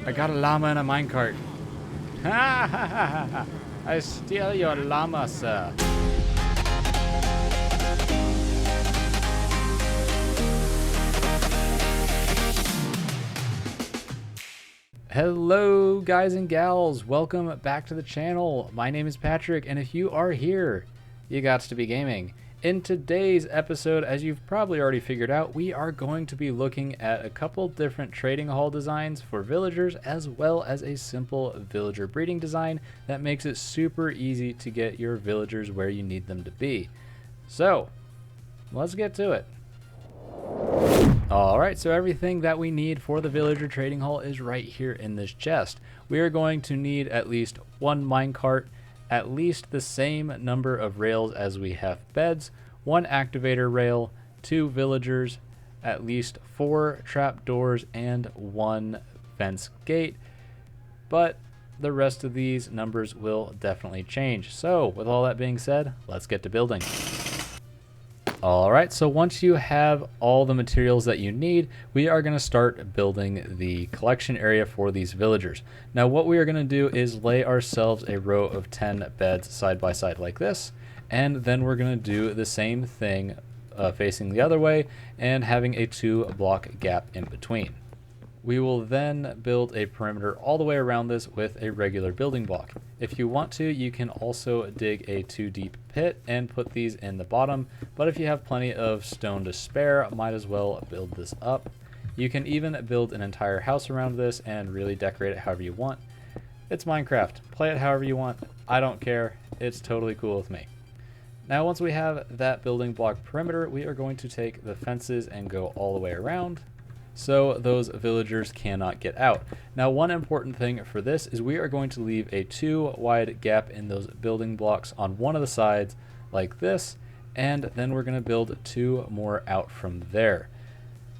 I got a llama in a minecart. Ha ha ha ha ha. I steal your llama, sir. Hello guys and gals, welcome back to the channel. My name is Patrick, and if you are here, you gots to be gaming. In today's episode, as you've probably already figured out, we are going to be looking at a couple different trading hall designs for villagers, as well as a simple villager breeding design that makes it super easy to get your villagers where you need them to be. So, let's get to it. Alright, so everything that we need for the villager trading hall is right here in this chest. We are going to need at least one minecart, at least the same number of rails as we have beds, one activator rail, 2 villagers, at least 4 trapdoors, and 1 fence gate. But the rest of these numbers will definitely change. So with all that being said, let's get to building. Alright, so once you have all the materials that you need, we are going to start building the collection area for these villagers. Now what we are going to do is lay ourselves a row of 10 beds side by side like this, and then we're going to do the same thing facing the other way and having a 2-block gap in between. We will then build a perimeter all the way around this with a regular building block. If you want to, you can also dig a 2-deep pit and put these in the bottom, but if you have plenty of stone to spare, might as well build this up. You can even build an entire house around this and really decorate it however you want. It's Minecraft. Play it however you want. I don't care. It's totally cool with me. Now once we have that building block perimeter, we are going to take the fences and go all the way around, so those villagers cannot get out. Now one important thing for this is we are going to leave a 2-wide gap in those building blocks on one of the sides like this, and then we're going to build 2 more out from there.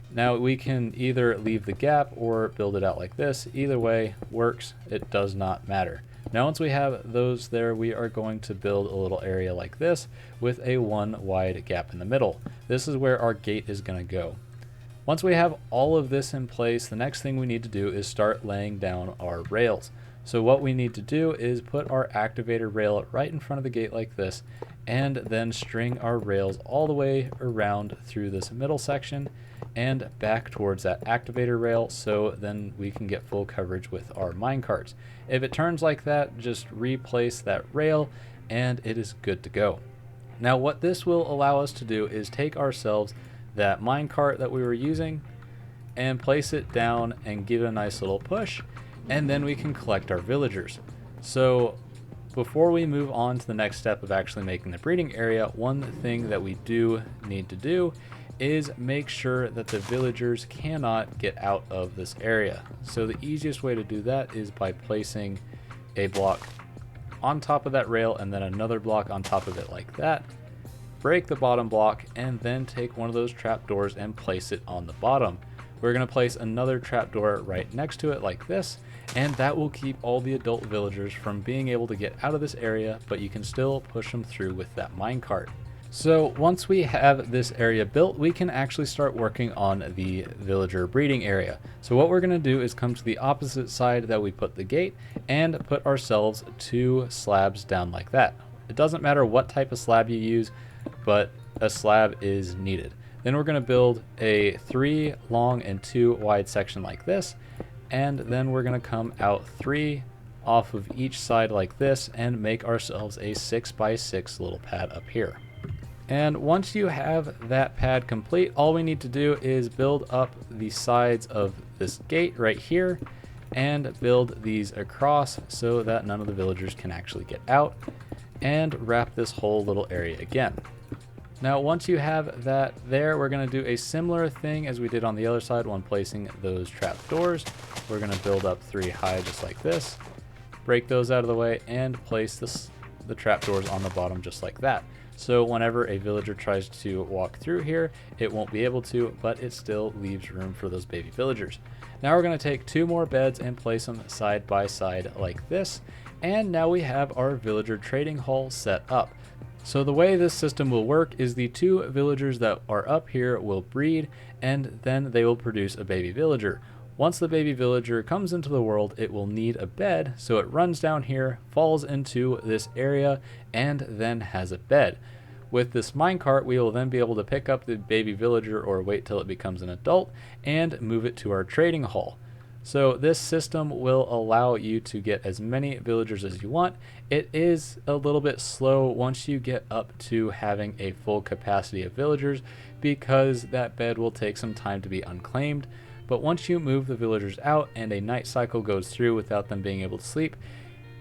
Now we can either leave the gap or build it out like this. Either way works, it does not matter. Now once we have those there, we are going to build a little area like this with a 1-wide gap in the middle. This is where our gate is going to go. Once we have all of this in place, the next thing we need to do is start laying down our rails. So what we need to do is put our activator rail right in front of the gate like this, and then string our rails all the way around through this middle section and back towards that activator rail, so then we can get full coverage with our minecarts. If it turns like that, just replace that rail and it is good to go. Now what this will allow us to do is take ourselves that minecart that we were using and place it down and give it a nice little push, and then we can collect our villagers. So before we move on to the next step of actually making the breeding area, one thing that we do need to do is make sure that the villagers cannot get out of this area. So the easiest way to do that is by placing a block on top of that rail and then another block on top of it like that. Break the bottom block and then take one of those trapdoors and place it on the bottom. We're going to place another trapdoor right next to it like this, and that will keep all the adult villagers from being able to get out of this area, but you can still push them through with that minecart. So once we have this area built, we can actually start working on the villager breeding area. So what we're going to do is come to the opposite side that we put the gate and put ourselves 2 slabs down like that. It doesn't matter what type of slab you use, but a slab is needed. Then we're going to build a 3 long and 2 wide section like this, and then we're going to come out 3 off of each side like this and make ourselves a 6x6 little pad up here. And once you have that pad complete, all we need to do is build up the sides of this gate right here and build these across so that none of the villagers can actually get out, and wrap this whole little area again. Now once you have that there, we're going to do a similar thing as we did on the other side when placing those trap doors. We're going to build up 3 high just like this, break those out of the way, and place the trap doors on the bottom just like that. So whenever a villager tries to walk through here, it won't be able to, but it still leaves room for those baby villagers. Now we're going to take 2 more beds and place them side by side like this, and now we have our villager trading hall set up. So the way this system will work is the 2 villagers that are up here will breed, and then they will produce a baby villager. Once the baby villager comes into the world, it will need a bed, so it runs down here, falls into this area, and then has a bed. With this minecart, we will then be able to pick up the baby villager or wait till it becomes an adult and move it to our trading hall. So this system will allow you to get as many villagers as you want. It is a little bit slow once you get up to having a full capacity of villagers, because that bed will take some time to be unclaimed. But once you move the villagers out and a night cycle goes through without them being able to sleep,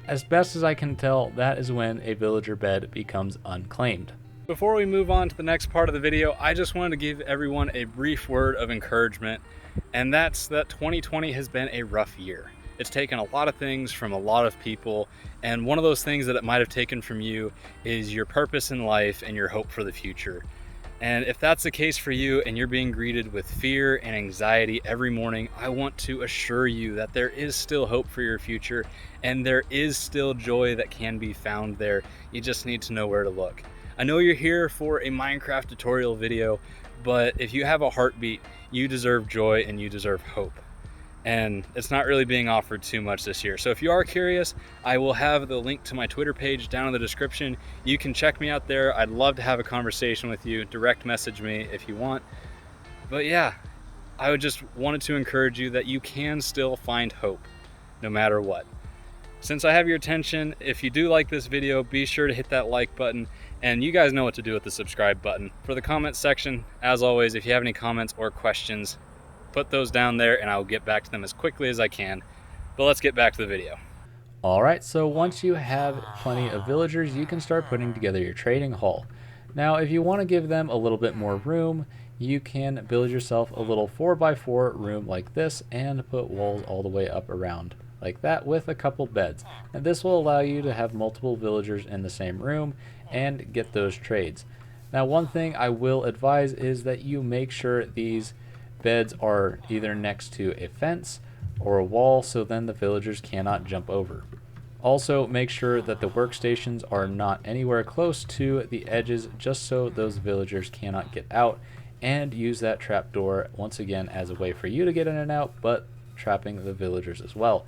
as best as I can tell, that is when a villager bed becomes unclaimed. Before we move on to the next part of the video, I just wanted to give everyone a brief word of encouragement, and that's that 2020 has been a rough year. It's taken a lot of things from a lot of people, and one of those things that it might have taken from you is your purpose in life and your hope for the future. And if that's the case for you and you're being greeted with fear and anxiety every morning, I want to assure you that there is still hope for your future, and there is still joy that can be found there. You just need to know where to look. I know you're here for a Minecraft tutorial video, but if you have a heartbeat, you deserve joy and you deserve hope. And it's not really being offered too much this year. So if you are curious, I will have the link to my Twitter page down in the description. You can check me out there. I'd love to have a conversation with you. Direct message me if you want. But yeah, I would just wanted to encourage you that you can still find hope no matter what. Since I have your attention, if you do like this video, be sure to hit that like button, and you guys know what to do with the subscribe button. For the comment section, as always, if you have any comments or questions, put those down there and I'll get back to them as quickly as I can. But let's get back to the video. Alright, so once you have plenty of villagers, you can start putting together your trading hall. Now, if you want to give them a little bit more room, you can build yourself a little 4x4 room like this and put walls all the way up around like that with a couple beds. And this will allow you to have multiple villagers in the same room and get those trades. Now, one thing I will advise is that you make sure these beds are either next to a fence or a wall, so then the villagers cannot jump over. Also, make sure that the workstations are not anywhere close to the edges, just so those villagers cannot get out, and use that trapdoor once again as a way for you to get in and out, but trapping the villagers as well.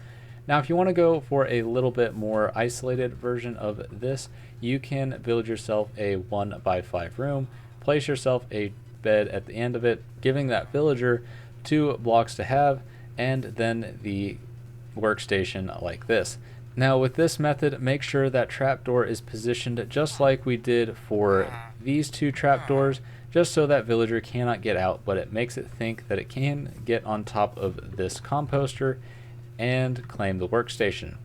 Now, if you want to go for a little bit more isolated version of this, you can build yourself a 1x5 room, place yourself a bed at the end of it, giving that villager 2 blocks to have, and then the workstation like this. Now, with this method, make sure that trapdoor is positioned just like we did for these 2 trapdoors, just so that villager cannot get out, but it makes it think that it can get on top of this composter and claim the workstation.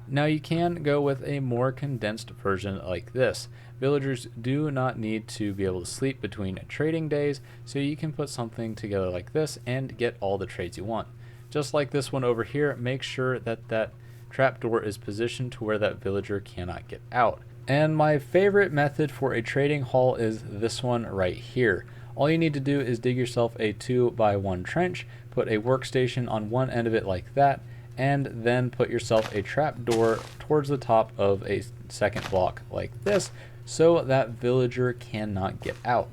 Now, you can go with a more condensed version like this. Villagers do not need to be able to sleep between trading days, so you can put something together like this and get all the trades you want. Just like this one over here, make sure that that trapdoor is positioned to where that villager cannot get out. And my favorite method for a trading hall is this one right here. All you need to do is dig yourself a 2x1 trench, put a workstation on one end of it like that, and then put yourself a trapdoor towards the top of a second block like this, so that villager cannot get out.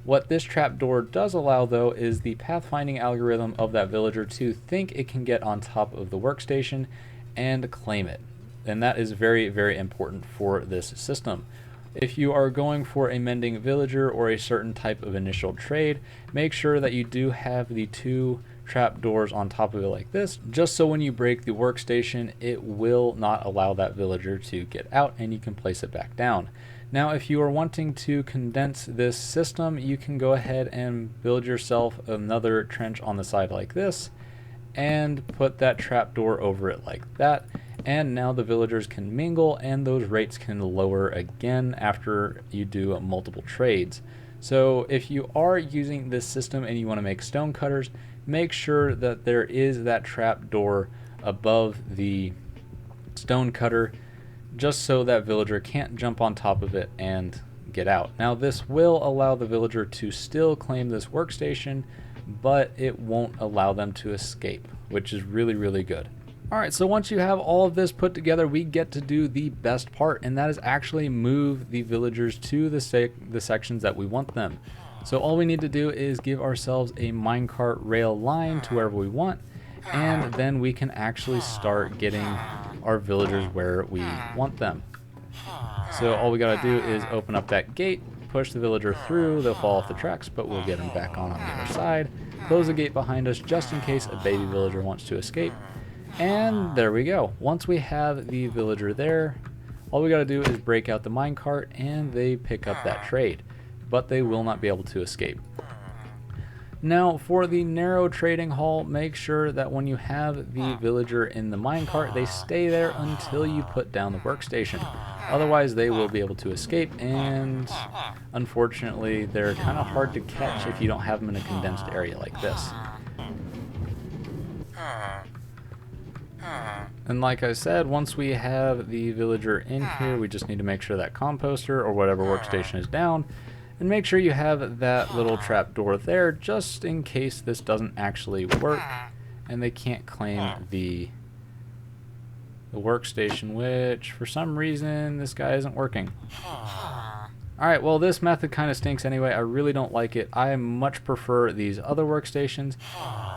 What this trapdoor does allow, though, is the pathfinding algorithm of that villager to think it can get on top of the workstation and claim it. And that is very, very important for this system. If you are going for a mending villager or a certain type of initial trade, make sure that you do have the 2 trapdoors on top of it like this, just so when you break the workstation, it will not allow that villager to get out and you can place it back down. Now, if you are wanting to condense this system, you can go ahead and build yourself another trench on the side like this and put that trapdoor over it like that. And now the villagers can mingle and those rates can lower again after you do multiple trades. So if you are using this system and you want to make stone cutters, make sure that there is that trapdoor above the stone cutter, just so that villager can't jump on top of it and get out. Now, this will allow the villager to still claim this workstation, but it won't allow them to escape, which is really, really good. Alright, so once you have all of this put together, we get to do the best part, and that is actually move the villagers to the sections that we want them. So all we need to do is give ourselves a minecart rail line to wherever we want, and then we can actually start getting our villagers where we want them. So all we gotta do is open up that gate, push the villager through, they'll fall off the tracks, but we'll get them back on the other side. Close the gate behind us just in case a baby villager wants to escape. And there we go. Once we have the villager there, all we gotta do is break out the minecart and they pick up that trade, but they will not be able to escape. Now for the narrow trading hall, make sure that when you have the villager in the minecart, they stay there until you put down the workstation. Otherwise they will be able to escape, and unfortunately they're kind of hard to catch if you don't have them in a condensed area like this. And like I said, once we have the villager in here, we just need to make sure that composter or whatever workstation is down, and make sure you have that little trap door there just in case this doesn't actually work and they can't claim the workstation, which for some reason this guy isn't working. Alright, well this method kind of stinks anyway. I really don't like it. I much prefer these other workstations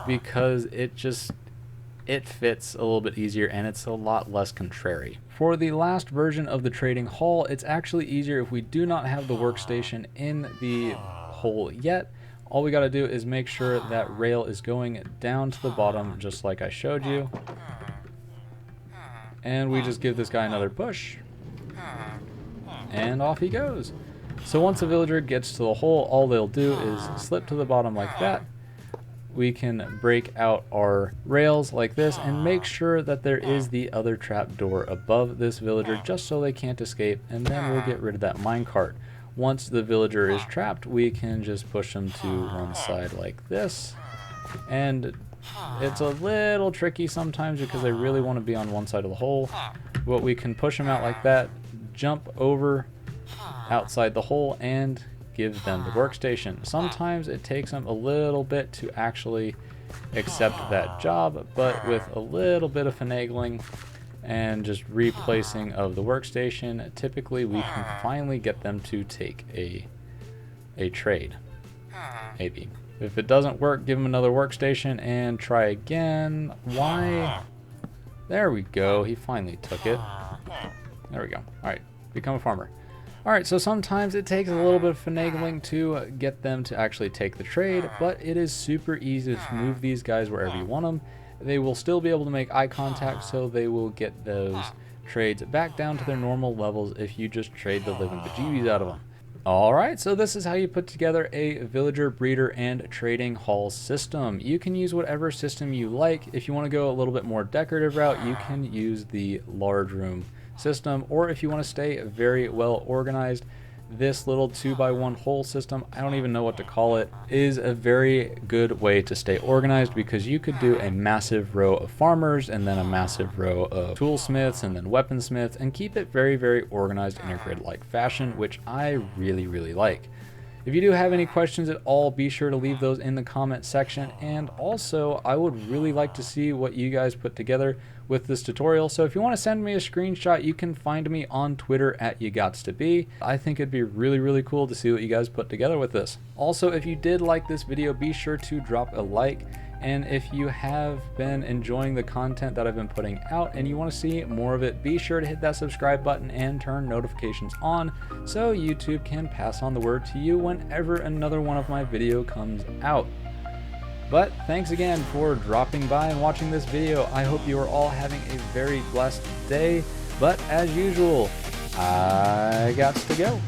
because it fits a little bit easier and it's a lot less contrary. For the last version of the trading hall, it's actually easier if we do not have the workstation in the hole yet. All we got to do is make sure that rail is going down to the bottom just like I showed you. And we just give this guy another push. And off he goes. So once a villager gets to the hole, all they'll do is slip to the bottom like that. We can break out our rails like this and make sure that there is the other trap door above this villager just so they can't escape, and then we'll get rid of that minecart. Once the villager is trapped, we can just push them to one side like this. And it's a little tricky sometimes because they really want to be on one side of the hole, but we can push them out like that, jump over outside the hole, and give them the workstation. Sometimes it takes them a little bit to actually accept that job, but with a little bit of finagling and just replacing of the workstation, typically we can finally get them to take a trade. Maybe. If it doesn't work, give them another workstation and try again. Why? There we go. He finally took it. There we go. Alright, become a farmer. Alright, so sometimes it takes a little bit of finagling to get them to actually take the trade, but it is super easy to move these guys wherever you want them. They will still be able to make eye contact, so they will get those trades back down to their normal levels if you just trade the living bejeebies out of them. Alright, so this is how you put together a villager, breeder, and trading hall system. You can use whatever system you like. If you want to go a little bit more decorative route, you can use the large room system, or if you want to stay very well organized, this little 2x1 hole system, I don't even know what to call it, is a very good way to stay organized, because you could do a massive row of farmers and then a massive row of toolsmiths and then weaponsmiths and keep it very, very organized in a grid-like fashion, which I really, really like. If you do have any questions at all, be sure to leave those in the comment section, and also I would really like to see what you guys put together with this tutorial. So if you want to send me a screenshot, you can find me on Twitter at YouGotsToBe. I think it'd be really, really cool to see what you guys put together with this. Also, if you did like this video, be sure to drop a like. And if you have been enjoying the content that I've been putting out and you want to see more of it, be sure to hit that subscribe button and turn notifications on so YouTube can pass on the word to you whenever another one of my video comes out. But thanks again for dropping by and watching this video. I hope you are all having a very blessed day. But as usual, I gots to go.